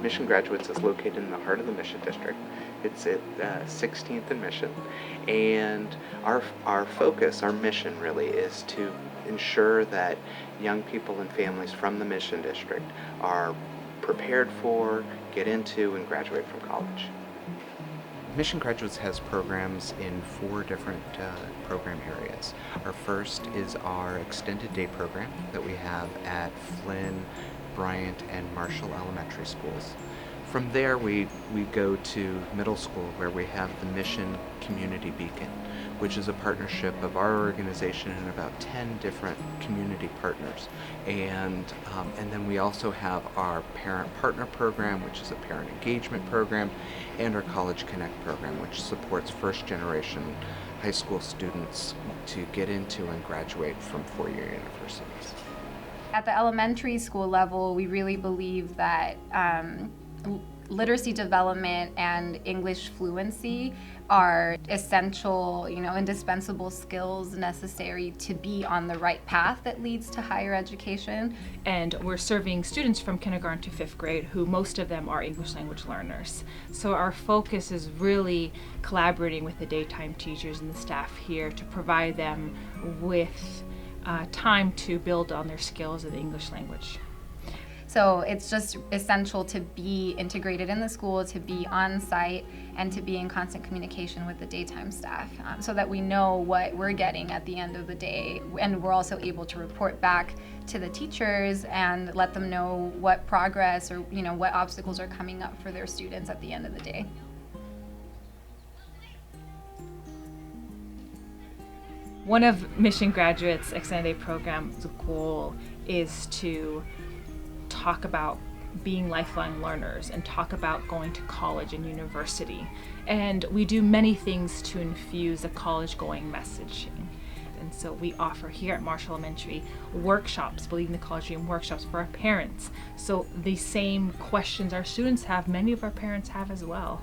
Mission Graduates is located in the heart of the Mission District. It's at 16th and Mission, and our focus, our mission really, is to ensure that young people and families from the Mission District are prepared for, get into, and graduate from college. Mission Graduates has programs in 4 different program areas. Our first is our extended day program that we have at Flynn, Bryant, and Marshall Elementary Schools. From there we go to middle school, where we have the Mission Community Beacon, which is a partnership of our organization and about 10 different community partners. And then we also have our Parent Partner Program, which is a parent engagement program, and our College Connect program, which supports first-generation high school students to get into and graduate from four-year universities. At the elementary school level, we really believe that literacy development and English fluency are essential, indispensable skills necessary to be on the right path that leads to higher education. And we're serving students from kindergarten to 5th grade, who most of them are English language learners. So our focus is really collaborating with the daytime teachers and the staff here to provide them with time to build on their skills of the English language. So it's just essential to be integrated in the school, to be on site, and to be in constant communication with the daytime staff, so that we know what we're getting at the end of the day, and we're also able to report back to the teachers and let them know what progress or what obstacles are coming up for their students at the end of the day. One of Mission Graduates' Extended Day Program's goal is to talk about being lifelong learners and talk about going to college and university. And we do many things to infuse a college-going messaging. And so we offer here at Marshall Elementary workshops, Believe in the College Dream workshops for our parents. So the same questions our students have, many of our parents have as well.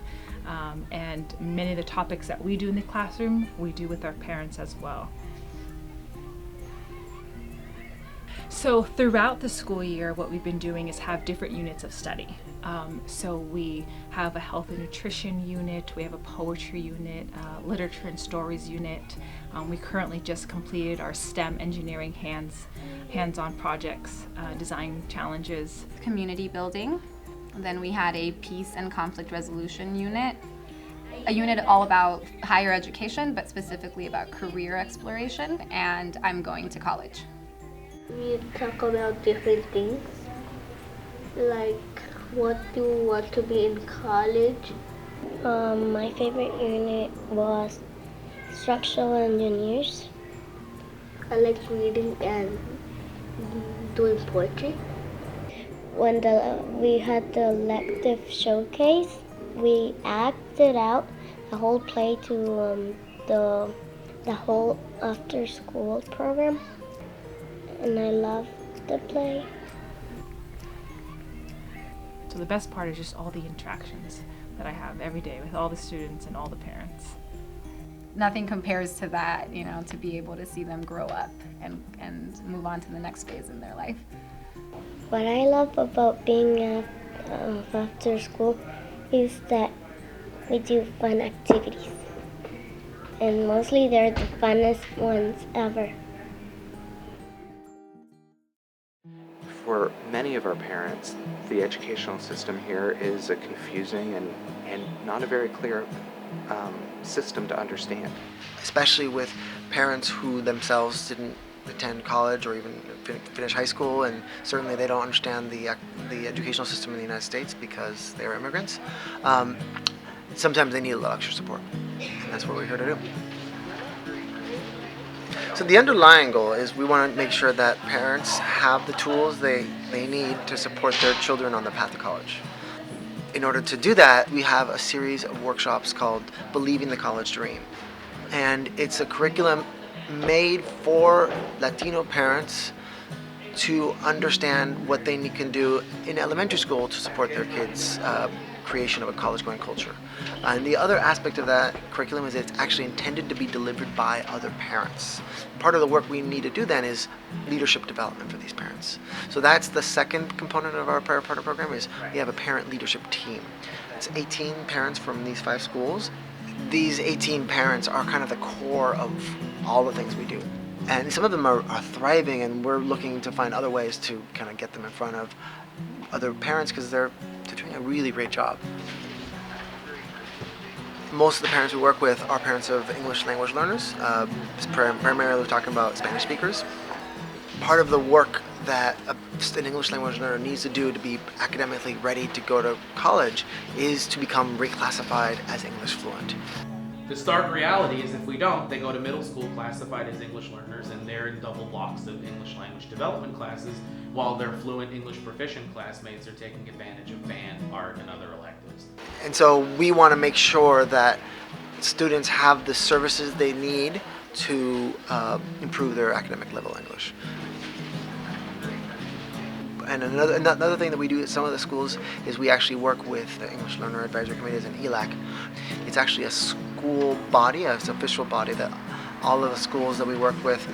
And many of the topics that we do in the classroom, we do with our parents as well. So throughout the school year, what we've been doing is have different units of study. So we have a health and nutrition unit, we have a poetry unit, literature and stories unit. We currently just completed our STEM engineering hands-on projects, design challenges. Community building. Then we had a peace and conflict resolution unit. A unit all about higher education, but specifically about career exploration, and I'm going to college. We talk about different things, like what do you want to be in college. My favorite unit was structural engineers. I like reading and doing poetry. When we had the elective showcase, we acted out the whole play to the whole after school program. And I love the play. So the best part is just all the interactions that I have every day with all the students and all the parents. Nothing compares to that, to be able to see them grow up and move on to the next phase in their life. What I love about being after school is that we do fun activities. And mostly they're the funnest ones ever. For many of our parents, the educational system here is a confusing and not a very clear system to understand. Especially with parents who themselves didn't attend college or even finish high school, and certainly they don't understand the educational system in the United States because they're immigrants. Sometimes they need a little extra support, and that's what we're here to do. So the underlying goal is we want to make sure that parents have the tools they need to support their children on the path to college. In order to do that, we have a series of workshops called Believe in the College Dream. And it's a curriculum made for Latino parents to understand what they can do in elementary school to support their kids' creation of a college-going culture. And the other aspect of that curriculum is it's actually intended to be delivered by other parents. Part of the work we need to do then is leadership development for these parents. So that's the second component of our Parent Partner program is we have a parent leadership team. It's 18 parents from these 5 schools. These 18 parents are kind of the core of all the things we do. And some of them are thriving, and we're looking to find other ways to kind of get them in front of other parents because they're doing a really great job. Most of the parents we work with are parents of English language learners. Primarily we're talking about Spanish speakers. Part of the work that an English language learner needs to do to be academically ready to go to college is to become reclassified as English fluent. The stark reality is if we don't, they go to middle school classified as English learners and they're in double blocks of English language development classes while their fluent English proficient classmates are taking advantage of band, art, and other electives. And so we want to make sure that students have the services they need to improve their academic level English. And another thing that we do at some of the schools is we actually work with the English Learner Advisory Committees and ELAC. It's actually a school body, it's an official body that all of the schools that we work with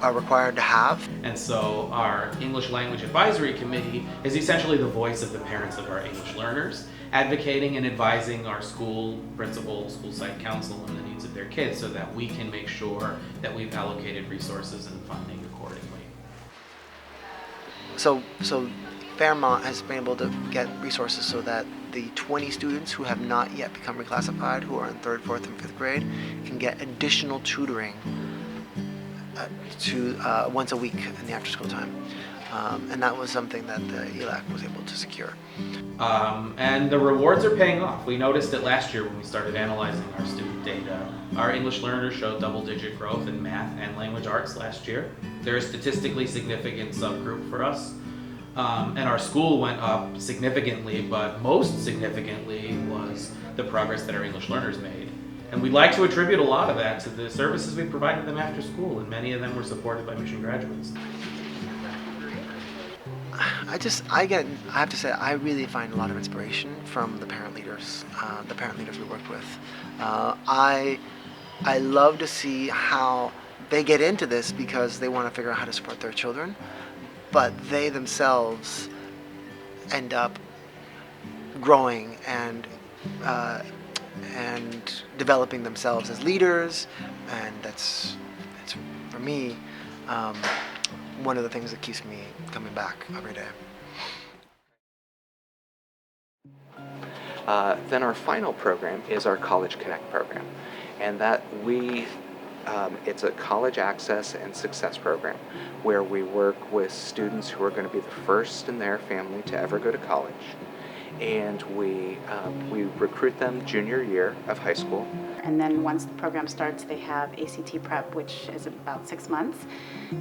are required to have. And so our English Language Advisory Committee is essentially the voice of the parents of our English learners, advocating and advising our school principal, school site council on the needs of their kids so that we can make sure that we've allocated resources and funding accordingly. So Fairmont has been able to get resources so that the 20 students who have not yet become reclassified, who are in 3rd, 4th, and 5th grade, can get additional tutoring once a week in the after-school time. And that was something that the ELAC was able to secure. And the rewards are paying off. We noticed it last year when we started analyzing our student data. Our English learners showed double-digit growth in math and language arts last year. They're a statistically significant subgroup for us. And our school went up significantly, but most significantly was the progress that our English learners made. And we'd like to attribute a lot of that to the services we provided them after school, and many of them were supported by Mission graduates. I have to say, I really find a lot of inspiration from the parent leaders we worked with. I love to see how they get into this because they want to figure out how to support their children, but they themselves end up growing and developing themselves as leaders, and that's for me one of the things that keeps me coming back every day. Then our final program is our College Connect program, and that it's a college access and success program where we work with students who are going to be the first in their family to ever go to college, and we recruit them junior year of high school. And then once the program starts, they have ACT prep, which is about 6 months,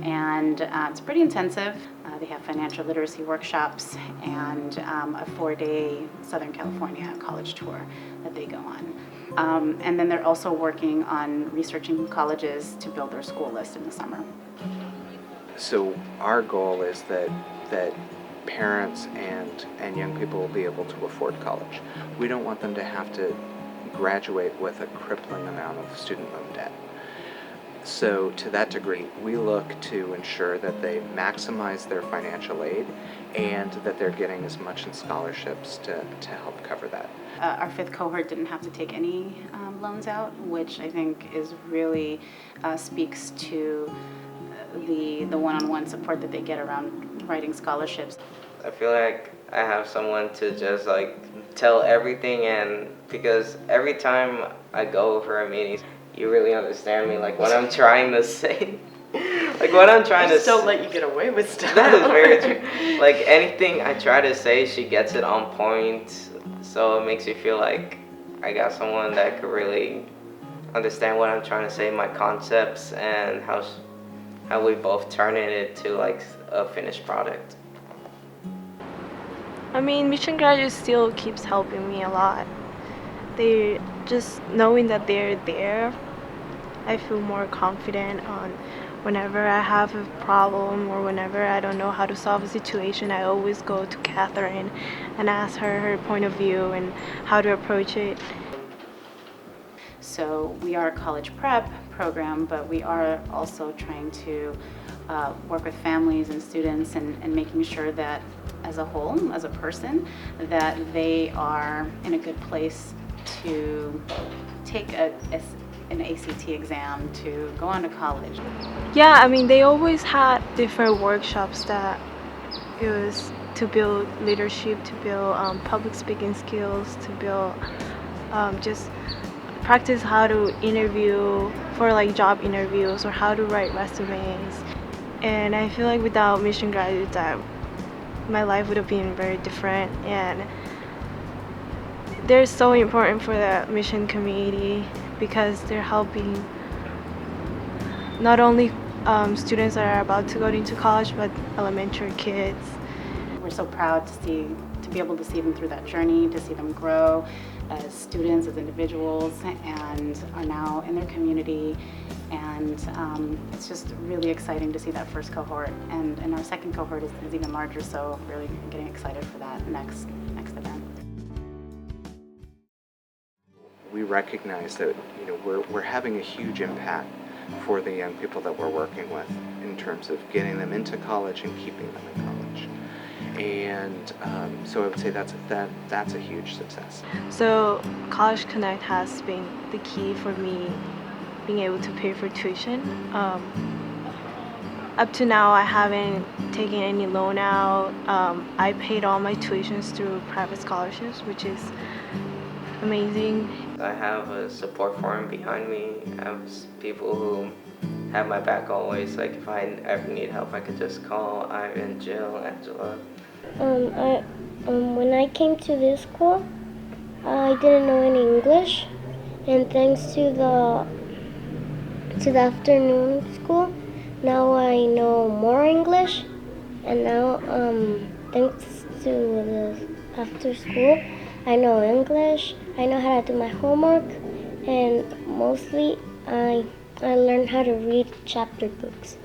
and it's pretty intensive. They have financial literacy workshops and a 4-day Southern California college tour that they go on. And then they're also working on researching colleges to build their school list in the summer. So our goal is that parents and young people will be able to afford college. We don't want them to have to graduate with a crippling amount of student loan debt. So to that degree, we look to ensure that they maximize their financial aid and that they're getting as much in scholarships to help cover that. Our 5th cohort didn't have to take any loans out, which I think is really speaks to the one-on-one support that they get around writing scholarships. I feel like I have someone to just like tell everything, and because every time I go for a meeting, you really understand me, like what I'm trying to say. Like what I'm trying to say. Don't let you get away with stuff. That is very true. Like anything I try to say, she gets it on point. So it makes me feel like I got someone that could really understand what I'm trying to say, my concepts, and how we both turn it into like a finished product. I mean, Mission Graduate still keeps helping me a lot. They just knowing that they're there, I feel more confident on whenever I have a problem or whenever I don't know how to solve a situation. I always go to Catherine and ask her her point of view and how to approach it. So we are a college prep program, but we are also trying to work with families and students and making sure that as a whole, as a person, that they are in a good place to take an ACT exam to go on to college. Yeah, I mean, they always had different workshops that it was to build leadership, to build public speaking skills, to build just practice how to interview for like job interviews or how to write resumes. And I feel like without Mission Graduates, my life would have been very different. And they're so important for the mission community because they're helping not only students that are about to go into college, but elementary kids. We're so proud to be able to see them through that journey, to see them grow as students, as individuals, and are now in their community. And it's just really exciting to see that first cohort. And our second cohort is even larger, so really getting excited for that next event. We recognize that we're having a huge impact for the young people that we're working with in terms of getting them into college and keeping them in college. And so I would say that's a huge success. So College Connect has been the key for me being able to pay for tuition. Up to now, I haven't taken any loan out. I paid all my tuitions through private scholarships, which is amazing. I have a support forum behind me. I have people who have my back always. Like if I ever need help, I could just call Ivan, Jill, Angela. When I came to this school, I didn't know any English, and thanks to the afternoon school, now I know more English, and now thanks to the after school, I know English. I know how to do my homework, and mostly I learned how to read chapter books.